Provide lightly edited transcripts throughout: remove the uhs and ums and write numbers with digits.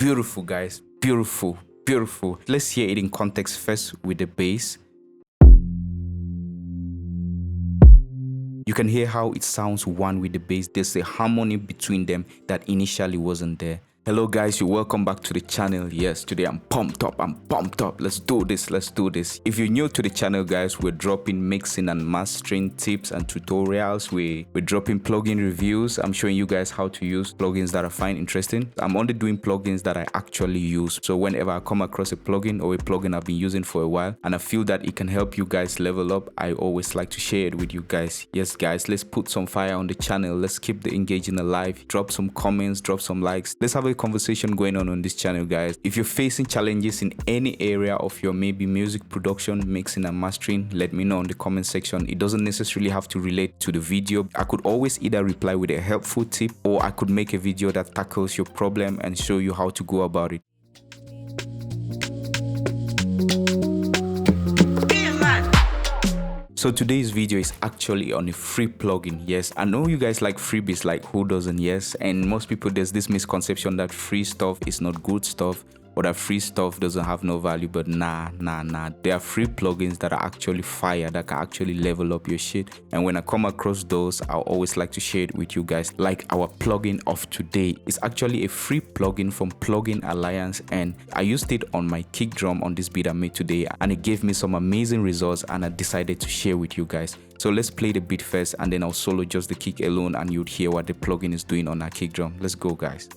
beautiful, guys. Beautiful, beautiful. Let's hear it in context first with the bass. You can hear how it sounds one with the bass. There's a harmony between them that initially wasn't there. Hello guys, you're welcome back to the channel. Yes, today I'm pumped up. Let's do this. If you're new to the channel, guys, we're dropping mixing and mastering tips and tutorials. We're dropping plugin reviews. I'm showing you guys how to use plugins that I find interesting. I'm only doing plugins that I actually use. So whenever I come across a plugin or a plugin I've been using for a while and I feel that it can help you guys level up, I always like to share it with you guys. Yes guys, let's put some fire on the channel. Let's keep the engaging alive. Drop some comments, drop some likes. Let's have a conversation going on this channel, guys. If you're facing challenges in any area of your maybe music production, mixing and mastering, let me know in the comment section. It doesn't necessarily have to relate to the video. I could always either reply with a helpful tip, or I could make a video that tackles your problem and show you how to go about it. So today's video is actually on a free plugin. Yes, I know you guys like freebies, like who doesn't? Yes, and most people, there's this misconception that free stuff is not good stuff, or that free stuff doesn't have no value. But nah. There are free plugins that are actually fire, that can actually level up your shit. And when I come across those, I always like to share it with you guys. Like our plugin of today is actually a free plugin from Plugin Alliance, and I used it on my kick drum on this beat I made today, and it gave me some amazing results, and I decided to share with you guys. So let's play the beat first, and then I'll solo just the kick alone, and you'd hear what the plugin is doing on our kick drum. Let's go, guys.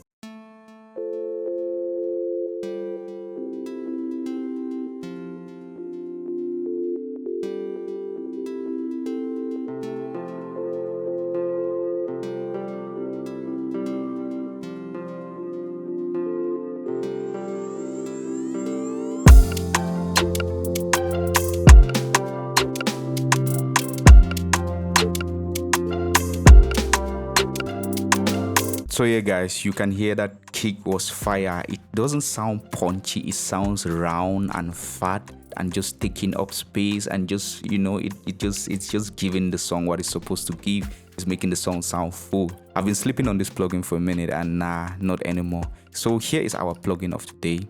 So yeah guys, you can hear that kick was fire. It doesn't sound punchy, it sounds round and fat and just taking up space, and just, you know, it's just giving the song what it's supposed to give. It's making the song sound full. I've been sleeping on this plugin for a minute, and nah, not anymore. So here is our plugin of today.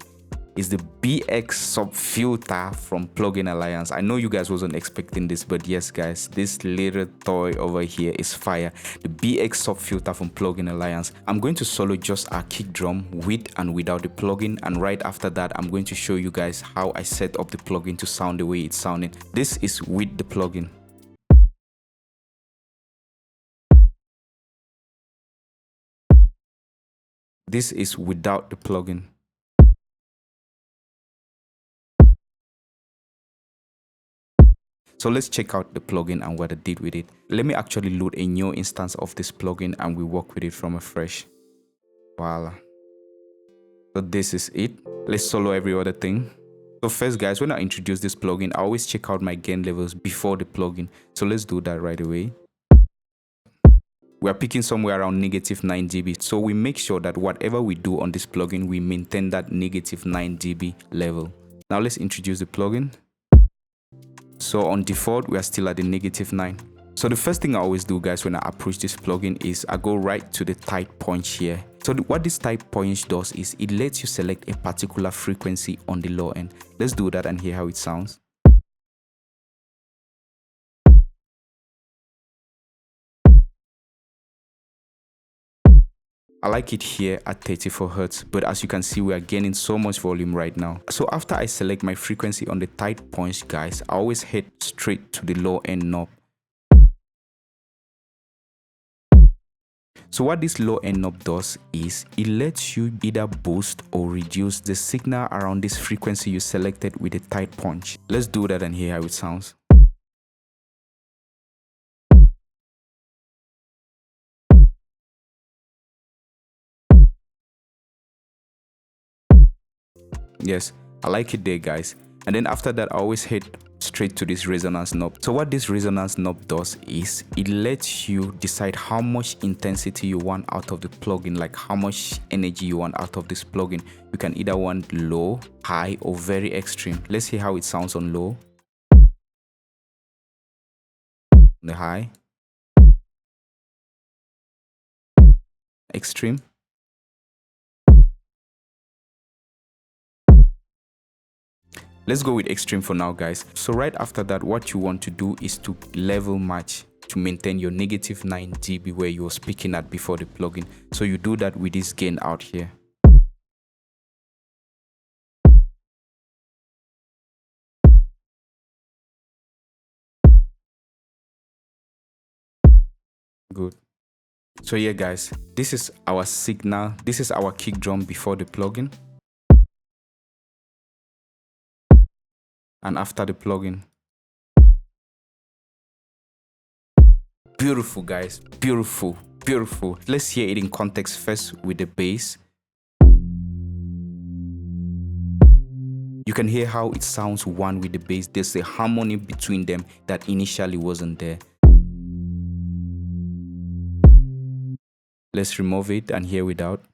Is the BX Subfilter from Plugin Alliance. I know you guys wasn't expecting this, but yes guys, this little toy over here is fire. The BX Subfilter from Plugin Alliance. I'm going to solo just our kick drum with and without the plugin, and right after that I'm going to show you guys how I set up the plugin to sound the way it's sounding. This is with the plugin. This is without the plugin. So let's check out the plugin and what I did with it. Let me actually load a new instance of this plugin and we work with it from afresh. Voila. So this is it. Let's solo every other thing. So first guys, when I introduce this plugin, I always check out my gain levels before the plugin. So let's do that right away. We're picking somewhere around -9 dB. So we make sure that whatever we do on this plugin, we maintain that -9 dB level. Now let's introduce the plugin. So on default, we are still at the -9. So the first thing I always do, guys, when I approach this plugin is I go right to the tight punch here. So what this tight punch does is it lets you select a particular frequency on the low end. Let's do that and hear how it sounds. I like it here at 34 Hz, but as you can see, we are gaining so much volume right now. So after I select my frequency on the tight punch, guys, I always head straight to the low end knob. So what this low end knob does is it lets you either boost or reduce the signal around this frequency you selected with the tight punch. Let's do that and hear how it sounds. Yes, I like it there, guys. And then after that, I always head straight to this resonance knob. So what this resonance knob does is it lets you decide how much intensity you want out of the plugin, like how much energy you want out of this plugin. You can either want low, high, or very extreme. Let's hear how it sounds on low, the high, extreme, Let's go with extreme for now, guys. So right after that, what you want to do is to level match to maintain your negative 9 dB where you were speaking at before the plugin. So you do that with this gain out here. Good. So yeah, guys, this is our signal. This is our kick drum before the plugin and after the plugin. Beautiful, guys. Beautiful, beautiful. Let's hear it in context first with the bass. You can hear how it sounds one with the bass. There's a harmony between them that initially wasn't there. Let's remove it and hear without.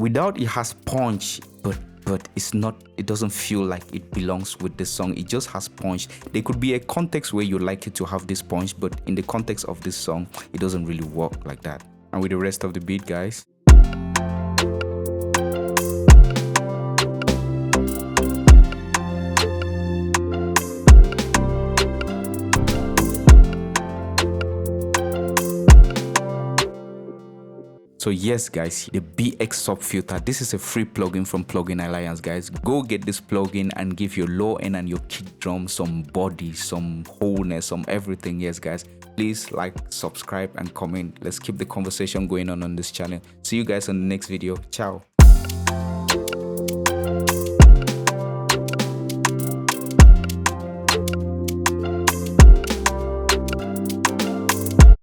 Without, it has punch, but it's not, it doesn't feel like it belongs with the song. It just has punch. There could be a context where you like it to have this punch, but in the context of this song, it doesn't really work like that. And with the rest of the beat, guys. So yes, guys, the BX Subfilter, this is a free plugin from Plugin Alliance, guys. Go get this plugin and give your low end and your kick drum some body, some wholeness, some everything. Yes, guys, please like, subscribe and comment. Let's keep the conversation going on this channel. See you guys on the next video. Ciao.